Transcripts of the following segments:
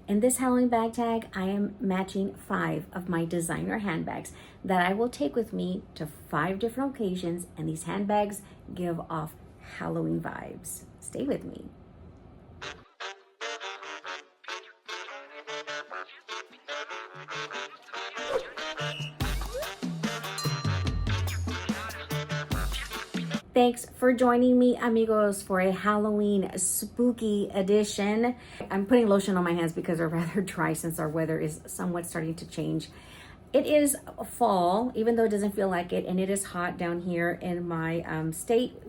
In this Halloween bag tag, I am matching 5 of my designer handbags that I will take with me to 5 different occasions, and these handbags give off Halloween vibes. Stay with me. Thanks for joining me, amigos, for a Halloween spooky edition. I'm putting lotion on my hands because they're rather dry since our weather is somewhat starting to change. It is fall, even though it doesn't feel like it, and it is hot down here in my state.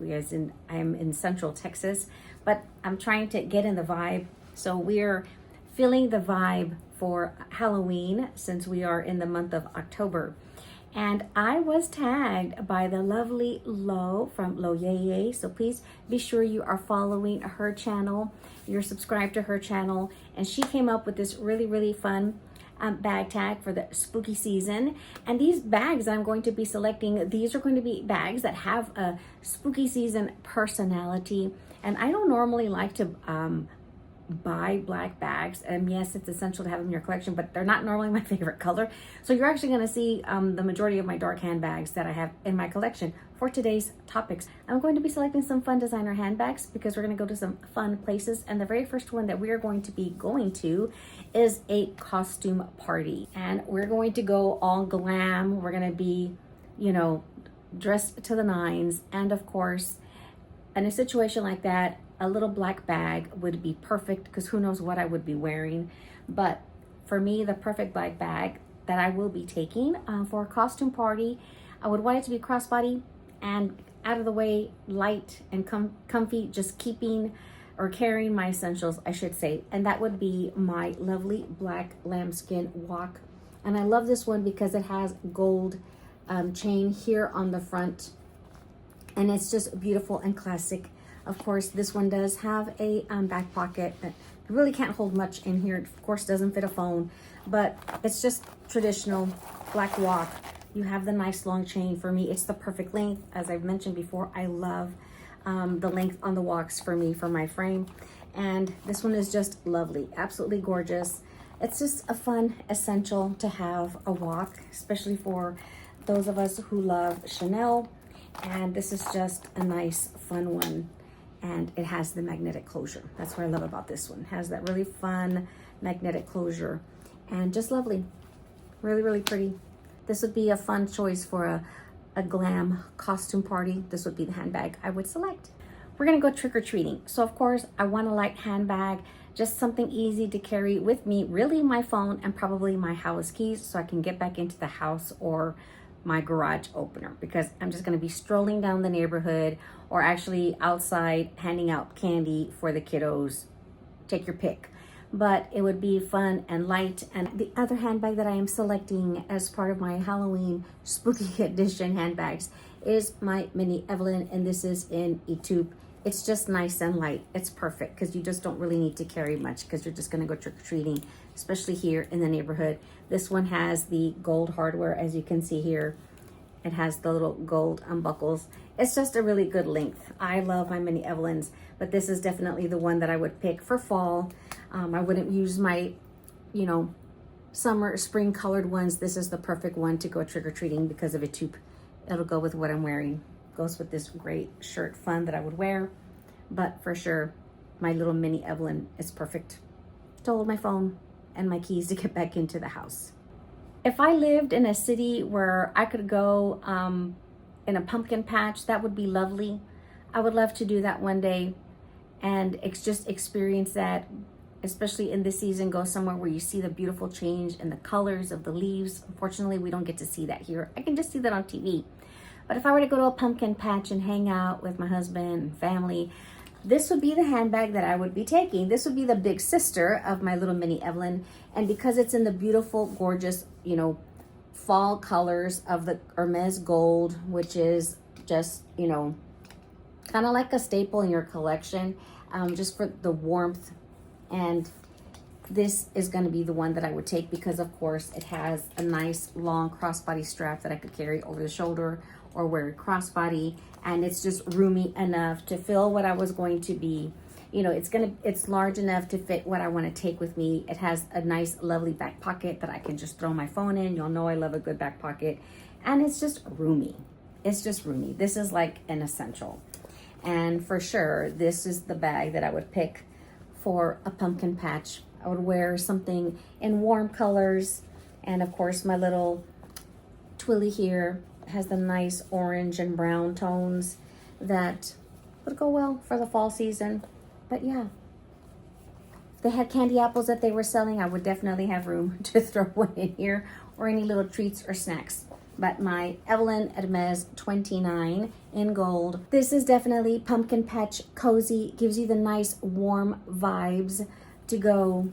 I'm in Central Texas, but I'm trying to get in the vibe. So we're feeling the vibe for Halloween since we are in the month of October. And I was tagged by the lovely Lo from Lo Yeye. So please be sure you are following her channel. You're subscribed to her channel. And she came up with this really, really fun bag tag for the spooky season. And these bags I'm going to be selecting, these are going to be bags that have a spooky season personality. And I don't normally like to buy black bags, and yes, it's essential to have them in your collection, but they're not normally my favorite color. So you're actually going to see the majority of my dark handbags that I have in my collection for today's topics. I'm going to be selecting some fun designer handbags because we're going to go to some fun places, and the very first one that we are going to be going to is a costume party, and we're going to go all glam. We're going to be, dressed to the nines, and of course, in a situation like that, a little black bag would be perfect because who knows what I would be wearing. But for me, the perfect black bag that I will be taking for a costume party, I would want it to be crossbody and out of the way, light and comfy, just keeping or carrying my essentials, I should say. And that would be my lovely black lambskin walk. And I love this one because it has gold chain here on the front. And it's just beautiful and classic. Of course, this one does have a back pocket that really can't hold much in here. It, of course, doesn't fit a phone, but it's just traditional black walk. You have the nice long chain. For me, it's the perfect length. As I've mentioned before, I love the length on the walks for me, for my frame. And this one is just lovely, absolutely gorgeous. It's just a fun essential to have a walk, especially for those of us who love Chanel. And this is just a nice, fun one. And it has the magnetic closure. That's what I love about this one. It has that really fun magnetic closure and just lovely. Really, really pretty. This would be a fun choice for a glam costume party. This would be the handbag I would select. We're gonna go trick-or-treating. So of course, I want a light handbag, just something easy to carry with me, really my phone and probably my house keys so I can get back into the house or my garage opener, because I'm just going to be strolling down the neighborhood or actually outside handing out candy for the kiddos. Take your pick. But it would be fun and light. And the other handbag that I am selecting as part of my Halloween spooky edition handbags is my mini Evelyn, and this is in a tube. It's just nice and light. It's perfect because you just don't really need to carry much because you're just going to go trick-or-treating, especially here in the neighborhood. This one has the gold hardware, as you can see here. It has the little gold buckles. It's just a really good length. I love my mini Evelyns, but this is definitely the one that I would pick for fall. I wouldn't use my, summer, spring colored ones. This is the perfect one to go trick-or-treating because of a tube. It'll go with what I'm wearing. Goes with this great shirt fun that I would wear, but for sure my little mini Evelyn is perfect to hold my phone and my keys to get back into the house. If I lived in a city where I could go in a pumpkin patch, that would be lovely. I would love to do that one day and just experience that, especially in this season. Go somewhere where you see the beautiful change in the colors of the leaves. Unfortunately, we don't get to see that here. I can just see that on TV. But if I were to go to a pumpkin patch and hang out with my husband and family, this would be the handbag that I would be taking. This would be the big sister of my little mini Evelyn. And because it's in the beautiful, gorgeous, fall colors of the Hermes gold, which is just, kind of like a staple in your collection, just for the warmth. And this is going to be the one that I would take because, of course, it has a nice long crossbody strap that I could carry over the shoulder or wear a crossbody, and it's just roomy enough to fill what I was going to be You know, it's large enough to fit what I want to take with me. It has a nice, lovely back pocket that I can just throw my phone in. Y'all know I love a good back pocket. And it's just roomy. It's just roomy. This is like an essential. And for sure, this is the bag that I would pick for a pumpkin patch. I would wear something in warm colors. And of course, my little Twilly here has the nice orange and brown tones that would go well for the fall season. But yeah, if they had candy apples that they were selling, I would definitely have room to throw one in here, or any little treats or snacks. But my Evelyn Hermes 29 in gold. This is definitely pumpkin patch cozy. Gives you the nice warm vibes to go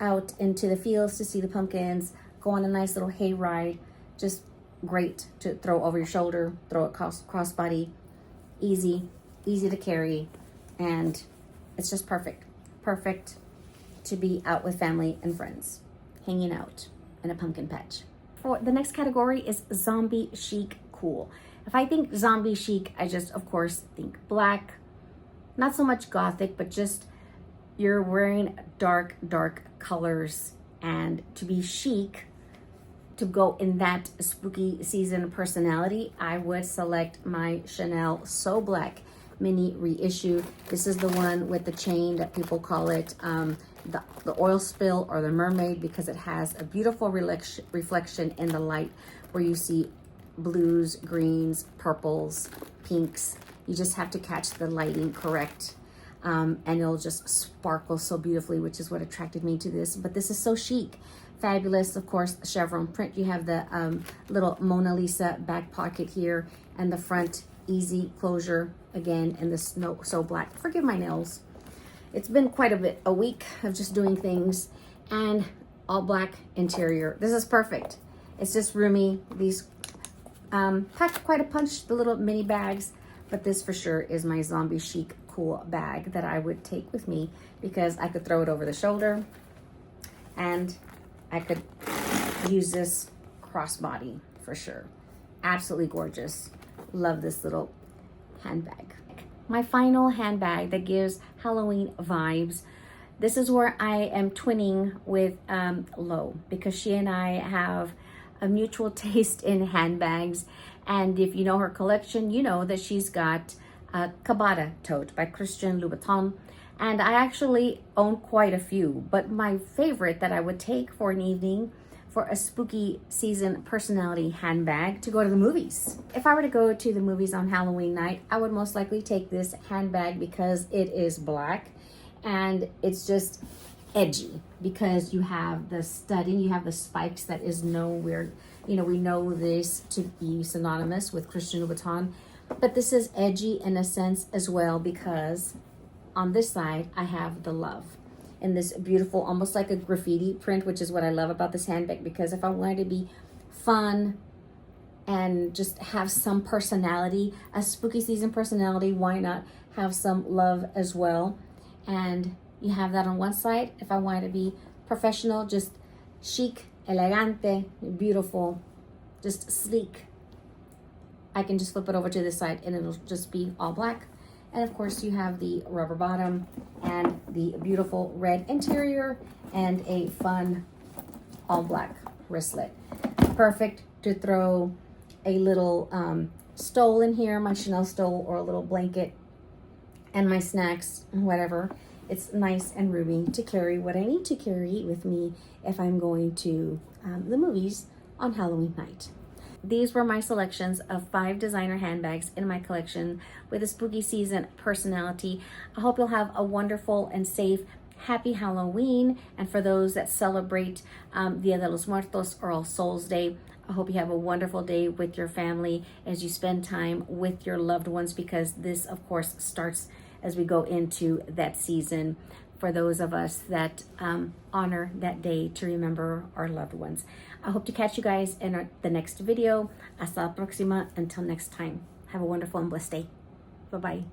out into the fields to see the pumpkins, go on a nice little hay ride. Just great to throw over your shoulder, throw it crossbody. Easy to carry, and it's just perfect to be out with family and friends, hanging out in a pumpkin patch. For the next category is zombie chic cool. If I think zombie chic, I just of course think black, not so much gothic, but just you're wearing dark colors, and to be chic, to go in that spooky season personality, I would select my Chanel So Black mini reissue. This is the one with the chain that people call it the oil spill or the mermaid, because it has a beautiful reflection in the light where you see blues, greens, purples, pinks. You just have to catch the lighting correct. And it'll just sparkle so beautifully, which is what attracted me to this. But this is so chic. Fabulous, of course, chevron print. You have the little Mona Lisa back pocket here, and the front easy closure again in this So Black. Forgive my nails. It's been quite a week of just doing things, and all black interior. This is perfect. It's just roomy. These packed quite a punch, the little mini bags, but this for sure is my zombie chic cool bag that I would take with me, because I could throw it over the shoulder, and I could use this crossbody for sure. Absolutely gorgeous. Love this little handbag. My final handbag that gives Halloween vibes. This is where I am twinning with Lo, because she and I have a mutual taste in handbags. And if you know her collection, you know that she's got a Cabada tote by Christian Louboutin. And I actually own quite a few, but my favorite that I would take for an evening for a spooky season personality handbag to go to the movies. If I were to go to the movies on Halloween night, I would most likely take this handbag because it is black and it's just edgy, because you have the studding, you have the spikes that is no weird, you know, we know this to be synonymous with Christian Louboutin, but this is edgy in a sense as well, because on this side, I have the love in this beautiful, almost like a graffiti print, which is what I love about this handbag, because if I wanted to be fun and just have some personality, a spooky season personality, why not have some love as well? And you have that on one side. If I wanted to be professional, just chic, elegante, beautiful, just sleek, I can just flip it over to this side and it'll just be all black. And of course you have the rubber bottom and the beautiful red interior and a fun all black wristlet. Perfect to throw a little stole in here, my Chanel stole, or a little blanket, and my snacks, whatever. It's nice and roomy to carry what I need to carry with me if I'm going to the movies on Halloween night. These were my selections of 5 designer handbags in my collection with a spooky season personality. I hope you'll have a wonderful and safe, happy Halloween. And for those that celebrate Dia de los Muertos or All Souls Day, I hope you have a wonderful day with your family as you spend time with your loved ones, because this, of course, starts as we go into that season for those of us that honor that day to remember our loved ones. I hope to catch you guys in the next video. Hasta la próxima. Until next time, have a wonderful and blessed day. Bye-bye.